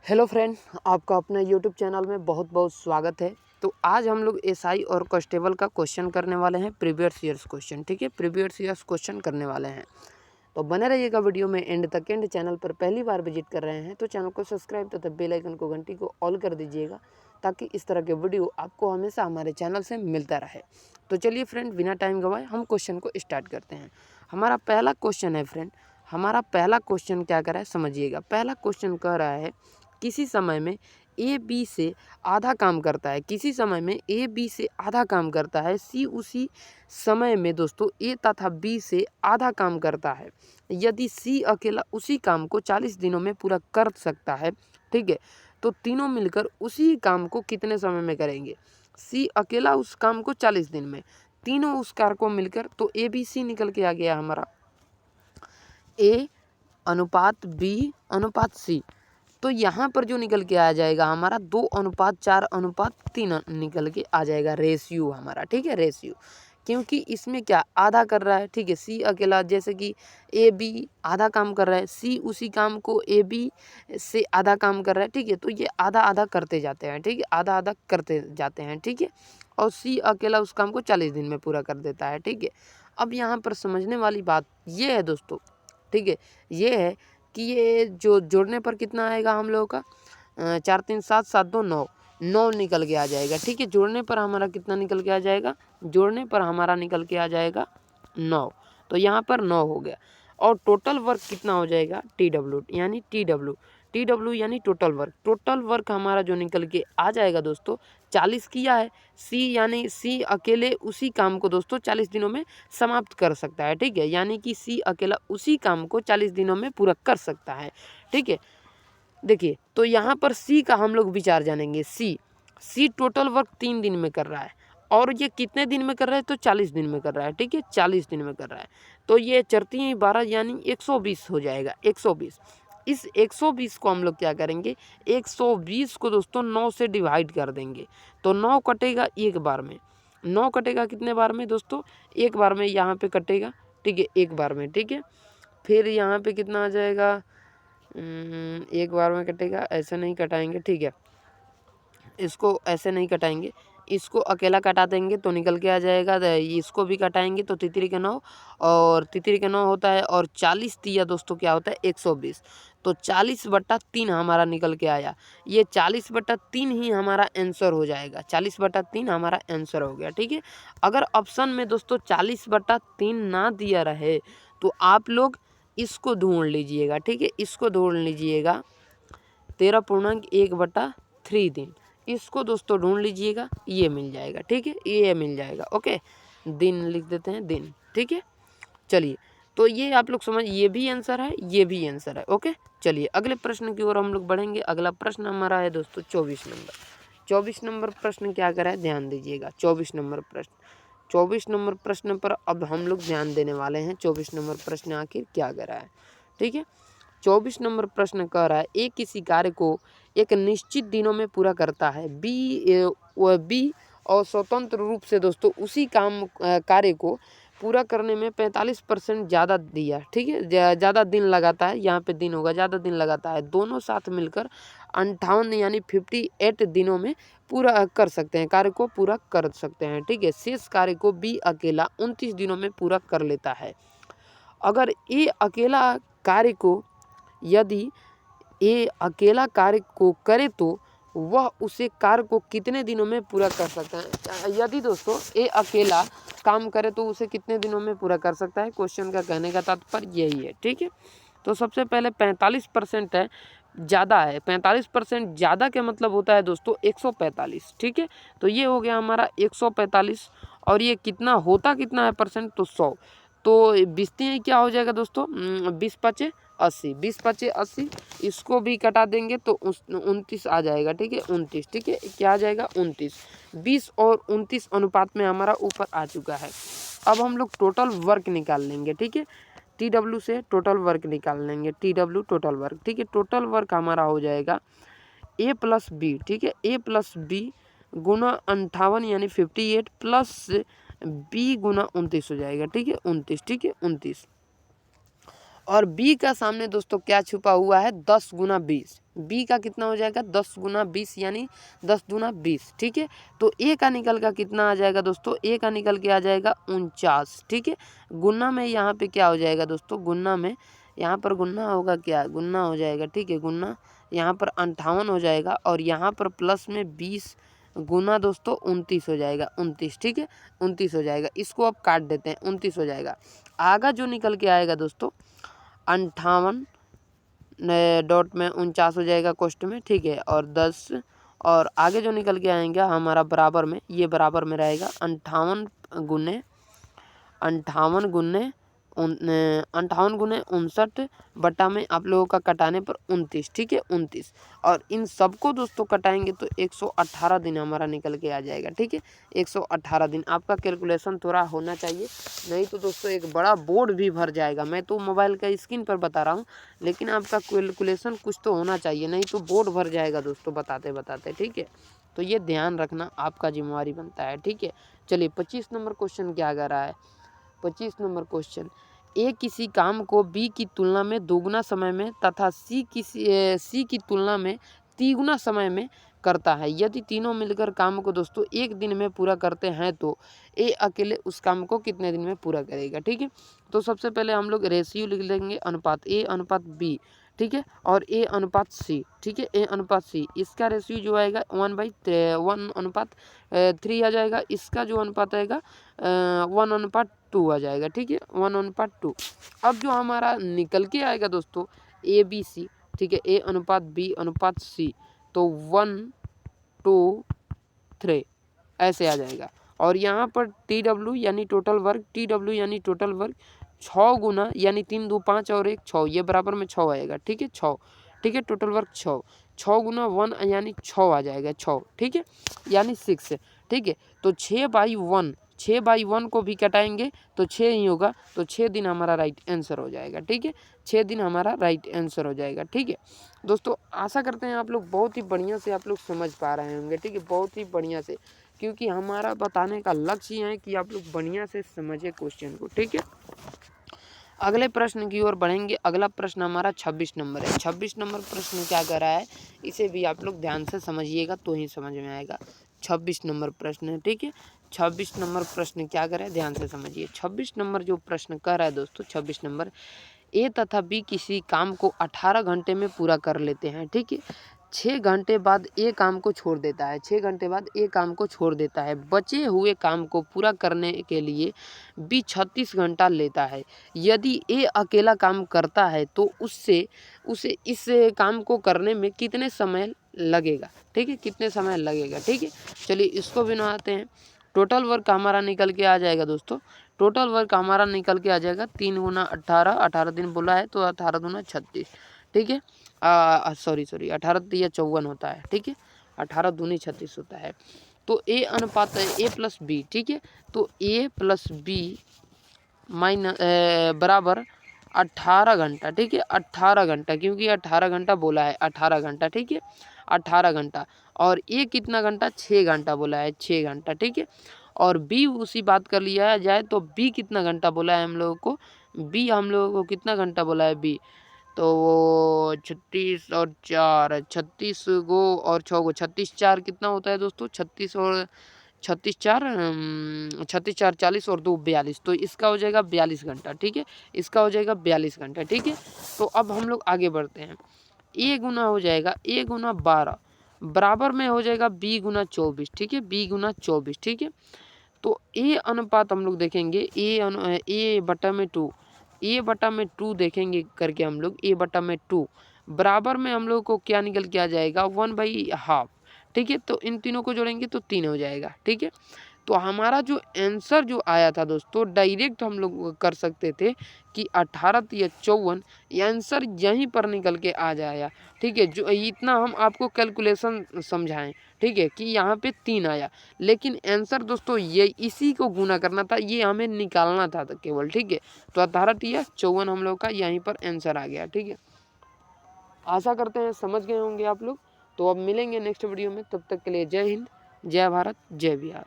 Hello friend, आपका अपने YouTube channel में बहुत बहुत स्वागत है। तो आज हम लोग एसआई और कांस्टेबल का क्वेश्चन करने वाले हैं, प्रीवियस ईयर्स क्वेश्चन। ठीक है, प्रीवियस ईयर्स क्वेश्चन करने वाले हैं, तो बने रहिएगा वीडियो में एंड तक। एंड चैनल पर पहली बार विजिट कर रहे हैं तो चैनल को सब्सक्राइब तथा बेल आइकन को घंटी को ऑल कर दीजिएगा, ताकि इस तरह के वीडियो आपको हमेशा हमारे चैनल से मिलता रहे। तो चलिए फ्रेंड, बिना टाइम गवाए हम क्वेश्चन को स्टार्ट करते हैं। हमारा पहला क्वेश्चन है फ्रेंड, हमारा पहला क्वेश्चन क्या कर रहा है समझिएगा। पहला क्वेश्चन कह रहा है किसी समय में ए बी से आधा काम करता है। किसी समय में ए बी से आधा काम करता है, सी उसी समय में दोस्तों ए तथा बी से आधा काम करता है। यदि सी अकेला उसी काम को 40 दिनों में पूरा कर सकता है, ठीक है, तो तीनों मिलकर उसी काम को कितने समय में करेंगे। सी अकेला उस काम को 40 दिन में, तीनों उस कार्य को मिलकर, तो ए बी सी निकल के आ गया हमारा ए अनुपात बी अनुपात सी। तो यहाँ पर जो निकल के आ जाएगा हमारा 2:4:3 निकल के आ जाएगा रेशियो हमारा। ठीक है, रेशियो, क्योंकि इसमें क्या आधा कर रहा है। ठीक है, सी अकेला, जैसे कि ए बी आधा काम कर रहा है, सी उसी काम को ए बी से आधा काम कर रहा है। ठीक है, तो ये आधा आधा करते जाते हैं। ठीक है, आधा आधा करते जाते हैं। ठीक है, और सी अकेला उस काम को 40 दिन में पूरा कर देता है। ठीक है, अब यहाँ पर समझने वाली बात ये है दोस्तों, ठीक है, ये है कि ये जो जोड़ने पर कितना आएगा हम लोगों का 4 3 7 7 2 9 9 निकल के आ जाएगा। ठीक है, जोड़ने पर हमारा कितना निकल के आ जाएगा, जोड़ने पर हमारा निकल के आ जाएगा 9। तो यहाँ पर 9 हो गया। और टोटल वर्क कितना हो जाएगा, टी डब्ल्यू यानी यानी टोटल वर्क हमारा जो निकल के आ जाएगा दोस्तों 40 किया है। सी यानी सी अकेले उसी काम को दोस्तों 40 दिनों में समाप्त कर सकता है। ठीक है, यानी कि सी अकेला उसी काम को 40 दिनों में पूरा कर सकता है। ठीक है, देखिए, तो यहाँ पर सी का हम लोग विचार जानेंगे। सी टोटल वर्क 3 दिन में कर रहा है, और ये कितने दिन में कर रहा है, तो 40 दिन में कर रहा है। ठीक है, 40 दिन में कर रहा है, तो ये चरती 12 यानी 120 हो जाएगा। 120, इस 120 को हम लोग क्या करेंगे, 120 को दोस्तों 9 से डिवाइड कर देंगे, तो 9 कटेगा एक बार में। 9 कटेगा कितने बार में दोस्तों, एक बार में यहाँ पे कटेगा। ठीक है, एक बार में। ठीक है, फिर यहाँ पे कितना आ जाएगा, एक बार में कटेगा, ऐसे नहीं कटाएंगे। ठीक है, इसको ऐसे नहीं कटाएंगे, इसको अकेला कटा देंगे तो निकल के आ जाएगा। इसको भी कटाएंगे तो तितरी के 9, और तितरी के 9 होता है, और 40 तिया दोस्तों क्या होता है 120। तो 40/3 हमारा निकल के आया। ये 40/3 ही हमारा आंसर हो जाएगा। 40/3 हमारा आंसर हो गया। ठीक है, अगर ऑप्शन में दोस्तों 40/3 ना दिया रहे तो आप लोग इसको ढूंढ लीजिएगा। ठीक है, इसको ढूंढ लीजिएगा 13.1/3 दिन, इसको दोस्तों ढूंढ लीजिएगा, ये मिल जाएगा। ठीक है, ये मिल जाएगा। ओके, दिन लिख देते हैं, दिन। ठीक है, चलिए, तो ये आप लोग समझ, ये भी आंसर है, ये भी आंसर है। ओके, चलिए अगले प्रश्न की ओर हम लोग बढ़ेंगे। अगला प्रश्न हमारा है दोस्तों 24 नंबर। 24 नंबर प्रश्न क्या करा है, ध्यान दीजिएगा। 24 नंबर प्रश्न, 24 नंबर प्रश्न पर अब हम लोग ध्यान देने वाले हैं। 24 नंबर प्रश्न आखिर क्या करा है। ठीक है, 24 नंबर प्रश्न कह रहा है, ए किसी कार्य को एक निश्चित दिनों में पूरा करता है, बी और स्वतंत्र रूप से दोस्तों उसी कार्य को पूरा करने में 45% ज़्यादा दिया। ठीक है, ज़्यादा दिन लगाता है, यहाँ पे दिन होगा, ज़्यादा दिन लगाता है। दोनों साथ मिलकर 58 यानी 58 दिनों में पूरा कर सकते हैं, कार्य को पूरा कर सकते हैं। ठीक है, शेष कार्य को बी अकेला 29 दिनों में पूरा कर लेता है। अगर ए अकेला कार्य को, यदि ए अकेला कार्य को करे तो वह उसे कार्य को कितने दिनों में पूरा कर सकता है। यदि दोस्तों ए अकेला काम करे तो उसे कितने दिनों में पूरा कर सकता है, क्वेश्चन का कहने का तात्पर्य यही है। ठीक है, तो सबसे पहले 45% है, ज़्यादा है। 45% ज़्यादा का मतलब होता है दोस्तों 145। ठीक है, तो ये हो गया हमारा 145, और ये कितना होता कितना है परसेंट, तो 100। तो बीसते हैं क्या हो जाएगा दोस्तों, 20×5 80, 20×5 80, इसको भी कटा देंगे तो 29 आ जाएगा। ठीक है, 29। ठीक है, क्या आ जाएगा 29। 20 और 29 अनुपात में हमारा ऊपर आ चुका है। अब हम लोग टोटल वर्क निकाल लेंगे। ठीक है, टी डब्ल्यू से टोटल वर्क निकाल लेंगे, टी डब्ल्यू टोटल वर्क। ठीक है, टोटल वर्क हमारा हो जाएगा ए प्लस बी। ठीक है, ए प्लस बी गुना 58 यानी 58 प्लस बी गुना 29 हो जाएगा। ठीक है, 29। ठीक है, 29, और बी का सामने दोस्तों क्या छुपा हुआ है, 10 गुना 20। बी का कितना हो जाएगा, 10 गुना 20 यानी 10 दूना 20, ठीक है। तो ए का निकल का कितना आ जाएगा दोस्तों, ए का निकल के आ जाएगा 49, ठीक है। गुना में यहाँ पे क्या हो जाएगा दोस्तों, गुना में यहाँ पर गुना होगा, क्या गुना हो जाएगा, ठीक है। गुना यहाँ पर 58 हो जाएगा और यहाँ पर प्लस में 20 गुना दोस्तों 29 हो जाएगा, 29, ठीक है। 29 हो जाएगा, इसको अब काट देते हैं, 29 हो जाएगा। आगा जो निकल के आएगा दोस्तों 58 डॉट में 49 हो जाएगा कोष्ट में, ठीक है। और 10 और आगे जो निकल के आएंगे हमारा बराबर में, ये बराबर में रहेगा 58 गुने 59 बटा में आप लोगों का कटाने पर 29, ठीक है, 29। और इन सबको दोस्तों कटाएंगे तो 118 दिन हमारा निकल के आ जाएगा, ठीक है। 118 दिन आपका कैलकुलेशन थोड़ा होना चाहिए, नहीं तो दोस्तों एक बड़ा बोर्ड भी भर जाएगा। मैं तो मोबाइल का स्क्रीन पर बता रहा हूँ, लेकिन आपका कैलकुलेशन कुछ तो होना चाहिए, नहीं तो बोर्ड भर जाएगा दोस्तों बताते बताते, ठीक है। तो ये ध्यान रखना आपका जिम्मेवारी बनता है, ठीक है। चलिए 25 नंबर क्वेश्चन क्या कह रहा है। 25 नंबर क्वेश्चन, ए किसी काम को बी की तुलना में दोगुना समय में तथा सी की तुलना में तिगुना समय में करता है। यदि तीनों मिलकर काम को दोस्तों एक दिन में पूरा करते हैं तो ए अकेले उस काम को कितने दिन में पूरा करेगा, ठीक है। तो सबसे पहले हम लोग रेशियो लिख लेंगे, अनुपात ए अनुपात बी, ठीक है, और ए अनुपात सी, ठीक है। ए अनुपात सी, इसका रेशियो जो आएगा 1/1 अनुपात 3 आ जाएगा। इसका जो अनुपात आएगा 1/2 आ जाएगा, ठीक है, 1/2। अब जो हमारा निकल के आएगा दोस्तों ए बी सी, ठीक है, ए अनुपात बी अनुपात सी, तो 1/2/3 ऐसे आ जाएगा। और यहाँ पर TW यानी टोटल वर्क, TW यानी टोटल वर्क 6 गुना यानी 3 2 5 और 1 6, ये बराबर में 6 आएगा, ठीक है, 6, ठीक है। टोटल वर्क 6 गुना 1 यानी 6 आ जाएगा, 6, ठीक है, यानी 6, ठीक है। तो 6/1 को भी कटाएंगे तो 6 ही होगा, तो 6 दिन हमारा राइट आंसर हो जाएगा, ठीक है। 6 दिन हमारा राइट आंसर हो जाएगा, ठीक है। दोस्तों आशा करते हैं आप लोग बहुत ही बढ़िया से आप लोग समझ पा रहे होंगे, ठीक है, बहुत ही बढ़िया से, क्योंकि हमारा बताने का लक्ष्य ये है कि आप लोग बढ़िया से समझे क्वेश्चन को, ठीक है। अगले प्रश्न की ओर बढ़ेंगे। अगला प्रश्न हमारा 26 नंबर है। 26 नंबर प्रश्न क्या कर रहा है, इसे भी आप लोग ध्यान से समझिएगा तो ही समझ में आएगा। 26 नंबर प्रश्न है, ठीक है। 26 नंबर प्रश्न क्या कर रहा है, ध्यान से समझिए। 26 नंबर जो प्रश्न कर रहा है दोस्तों, 26 नंबर, ए तथा बी किसी काम को 18 घंटे में पूरा कर लेते हैं, ठीक है। 6 घंटे बाद ए काम को छोड़ देता है, 6 घंटे बाद ए काम को छोड़ देता है। बचे हुए काम को पूरा करने के लिए बी 36 घंटा लेता है। यदि ए अकेला काम करता है तो उसे इस काम को करने में कितने समय लगेगा, ठीक है, कितने समय लगेगा, ठीक है। चलिए इसको भी बनाते हैं। टोटल वर्क हमारा निकल के आ जाएगा दोस्तों, टोटल वर्क हमारा निकल के आ जाएगा 3 गुना 18, 18 दिन बोला है तो 18 दूना 36, ठीक है। सॉरी 18 या 54 होता है, ठीक है, 18 दूनी 36 होता है। तो ए अनुपात है ए प्लस बी, ठीक है। तो ए प्लस बी बराबर 18 घंटा, ठीक है, 18 घंटा, क्योंकि 18 घंटा बोला है, 18 घंटा, ठीक है, 18 घंटा। और ए कितना घंटा, 6 घंटा बोला है, 6 घंटा, ठीक है। और बी उसी बात कर लिया जाए तो बी कितना घंटा बोला है हम लोगों को, बी हम लोगों को कितना घंटा बोला है बी, तो वो 36 और 4, 36 गो और 6 गो, 36 4 कितना होता है दोस्तों, 36 और 36 4 36 4 40 और 2 42, तो इसका हो जाएगा 42 घंटा, ठीक है, इसका हो जाएगा 42 घंटा, ठीक है। तो अब हम लोग आगे बढ़ते हैं। ए गुना हो जाएगा ए गुना 12 बराबर में हो जाएगा बी गुना 24, ठीक है, बी गुना 24, ठीक है। तो ए अनुपात हम लोग देखेंगे ए बटा में 2, ए बटा में 2 देखेंगे करके हम लोग, ए बटा में 2 बराबर में हम लोग को क्या निकल के आ जाएगा 1/2, ठीक है। तो इन तीनों को जोड़ेंगे तो 3 हो जाएगा, ठीक है। तो हमारा जो आंसर जो आया था दोस्तों, डायरेक्ट हम लोग कर सकते थे कि 18 या 54, ये आंसर यहीं पर निकल के आ जाएगा, ठीक है। जो इतना हम आपको कैलकुलेशन समझाएं, ठीक है, कि यहाँ पे 3 आया, लेकिन आंसर दोस्तों ये इसी को गुना करना था, ये हमें निकालना था केवल, ठीक है। तो 18 या 54 हम लोग का यहीं पर आंसर आ गया, ठीक है। आशा करते हैं समझ गए होंगे आप लोग। तो अब मिलेंगे नेक्स्ट वीडियो में, तब तक के लिए जय हिंद, जय भारत, जय बिहार।